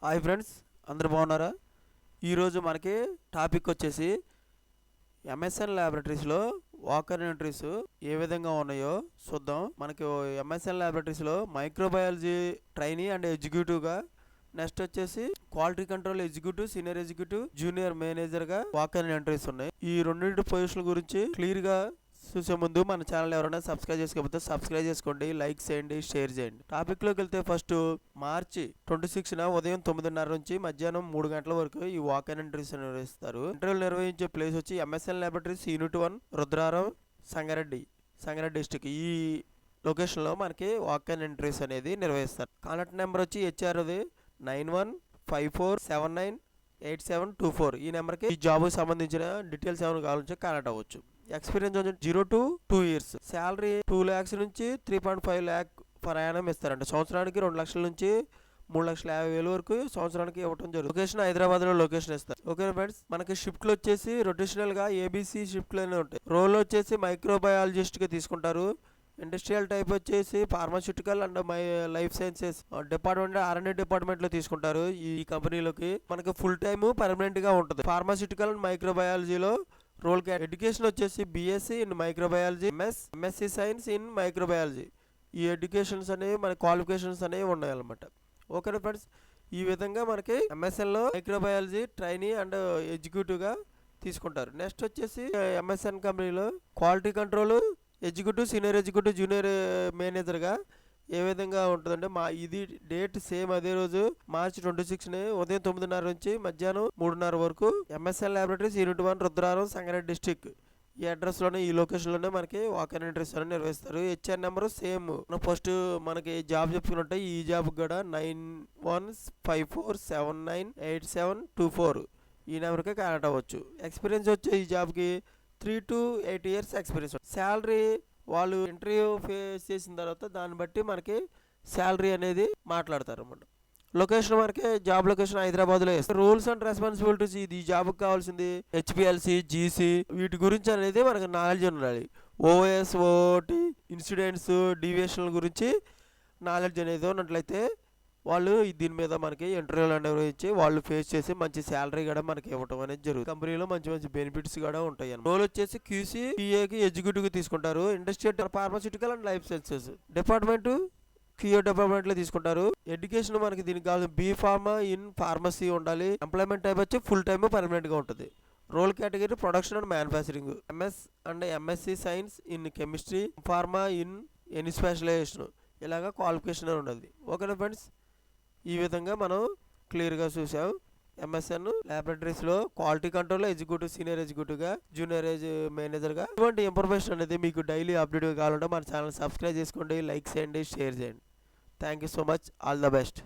Hi friends, అందరు బాగున్నారా? ఈరోజు మనకి టాపిక్ వచ్చేసి ఎంఎస్ఎన్ ల్యాబొరేటరీస్లో వాకర్ ఎంట్రీస్ ఏ విధంగా ఉన్నాయో చూద్దాం. మనకి ఎంఎస్ఎన్ ల్యాబొరేటరీస్లో మైక్రోబయాలజీ ట్రైనీ అండ్ ఎగ్జిక్యూటివ్గా, నెక్స్ట్ వచ్చేసి quality control executive, senior executive, junior మేనేజర్గా వాకర్ ఎంట్రీస్ ఉన్నాయి. ఈ రెండింటి పొజిషన్ల గురించి క్లియర్గా చూసే ముందు మన ఛానల్ ఎవరైనా సబ్స్క్రైబ్ చేసుకోకపోతే సబ్స్క్రైబ్ చేసుకోండి, లైక్ చేయండి, షేర్ చేయండి. టాపిక్లోకి వెళ్తే ఫస్ట్ మార్చి 26న ఉదయం 9:30 నుంచి మధ్యాహ్నం 3 గంటల వరకు ఈ వాక్ ఇన్ ఎంట్రీస్ నిర్వహిస్తారు. ఇంటర్వ్యూలు నిర్వహించే ప్లేస్ వచ్చి MSN laboratories unit 1, Rudraram, Sangareddy district. ఈ లొకేషన్లో మనకి వాక్ ఇన్ ఎంట్రీస్ అనేది నిర్వహిస్తారు. కాంటాక్ట్ నెంబర్ వచ్చి హెచ్ఆర్ది 9154798724. ఈ నెంబర్కి ఈ జాబ్కి సంబంధించిన డీటెయిల్స్ ఏమైనా కావాలంటే కాంటాక్ట్ అవ్వచ్చు. ఎక్స్పీరియన్స్ వచ్చి 0 to 2 years. శాలరీ 2 lakhs నుంచి 3.5 lakh పర్ యానం ఇస్తారంట. సంవత్సరానికి 2 లక్షల నుంచి 3,50,000 వరకు సంవత్సరానికి ఇవ్వడం జరుగుతుంది. లొకేషన్ హైదరాబాద్లో లొకేషన్ ఇస్తారు. ఓకే ఫ్రెండ్స్, మనకి షిఫ్ట్లు వచ్చేసి రొటేషనల్గా ఏబీసీ షిఫ్ట్లు అనేవి ఉంటాయి. రోల్ వచ్చేసి మైక్రోబయాలజిస్ట్గా తీసుకుంటారు. ఇండస్ట్రియల్ టైప్ వచ్చేసి pharmaceutical and life sciences department, R&D డిపార్ట్మెంట్లో తీసుకుంటారు. ఈ కంపెనీలోకి మనకి ఫుల్ టైమ్ పర్మనెంట్గా ఉంటుంది. ఫార్మాస్యూటికల్ అండ్ మైక్రోబయాలజీలో రోల్ ఎడ్యుకేషన్ వచ్చేసి BSc in microbiology, MSc science in microbiology. ఈ ఎడ్యుకేషన్స్ అనేవి మన క్వాలిఫికేషన్స్ అనేవి ఉన్నాయన్నమాట. ఓకేనా ఫ్రెండ్స్, ఈ విధంగా మనకి ఎంఎస్ఎన్లో మైక్రోబయాలజీ ట్రైనీ అండ్ ఎగ్జిక్యూటివ్గా తీసుకుంటారు. నెక్స్ట్ వచ్చేసి ఎంఎస్ఎన్ కంపెనీలో quality control executive, senior executive, junior మేనేజర్గా ఏ విధంగా ఉంటుందంటే ఇది డేట్ సేమ్ అదే రోజు మార్చి 26ని ఉదయం 9:30 నుంచి మధ్యాహ్నం 3:30 వరకు MSN laboratories unit 1, Rudraram, Sangareddy district. ఈ అడ్రస్లోనే, ఈ లొకేషన్లోనే మనకి వాక్ ఇన్ ఎంట్రీస్ అని నిర్వహిస్తారు. హెచ్ఆర్ నెంబర్ సేమ్ ఫస్ట్ మనకి జాబ్ చెప్పుకున్నట్టే ఈ జాబ్ కూడా 9154798724. ఈ నెంబర్కి కాంటాక్ట్ అవ్వచ్చు. ఎక్స్పీరియన్స్ వచ్చే ఈ జాబ్కి 3 to 8 years ఎక్స్పీరియన్స్. శాలరీ వాళ్ళు ఇంటర్వ్యూ ఫేస్ చేసిన తర్వాత దాన్ని బట్టి మనకి శాలరీ అనేది మాట్లాడతారు అన్నమాట. లొకేషన్ మనకి జాబ్ లొకేషన్ హైదరాబాద్లో వేస్తారు. రూల్స్ అండ్ రెస్పాన్సిబిలిటీస్, ఇది జాబ్కి కావాల్సింది హెచ్పిఎల్సి, జీసీ, వీటి గురించి అనేది మనకు నాలెడ్జ్ ఉండాలి. ఓఎస్, ఓటీ, ఇన్సిడెంట్స్, డీవియేషన్ల గురించి నాలెడ్జ్ అనేది ఉన్నట్లయితే వాళ్ళు దీని మీద మనకి ఇంటర్వ్యూలు నిర్వహించి వాళ్ళు ఫేస్ చేసి మంచి శాలరీ కూడా మనకి ఇవ్వడం అనేది జరుగుతుంది. కంపెనీలో మంచి మంచి బెనిఫిట్స్ కూడా ఉంటాయి. రోల్ వచ్చేసి క్యూసీ, పిఏకి ఎగ్జిక్యూటివ్ తీసుకుంటారు. Industrial pharmaceutical and life sciences department QA డిపార్ట్మెంట్లో తీసుకుంటారు. ఎడ్యుకేషన్ మనకి దీనికి కావాలి బీ ఫార్మా ఇన్ ఫార్మసీ ఉండాలి. ఎంప్లాయ్మెంట్ టైప్ వచ్చి ఫుల్ టైమ్ పర్మనెంట్గా ఉంటుంది. Role category production and manufacturing, MS and MSc science in chemistry, pharma in any specialization, ఇలాగా క్వాలిఫికేషన్ ఉండదు. ఓకేనా ఫ్రెండ్స్, ఈ విధంగా మనం క్లియర్గా చూసాం. ఎంఎస్ఎన్ ల్యాబొరేటరీస్లో క్వాలిటీ కంట్రోల్ ఎగ్జిక్యూటివ్, సీనియర్ ఎగ్జిక్యూటివ్గా, జూనియర్ మేనేజర్గా. ఇటువంటి ఇన్ఫర్మేషన్ అనేది మీకు డైలీ అప్డేట్ కావాలంటే మన ఛానల్ సబ్స్క్రైబ్ చేసుకోండి, లైక్ చేయండి, షేర్ చేయండి. Thank you so much. All the best.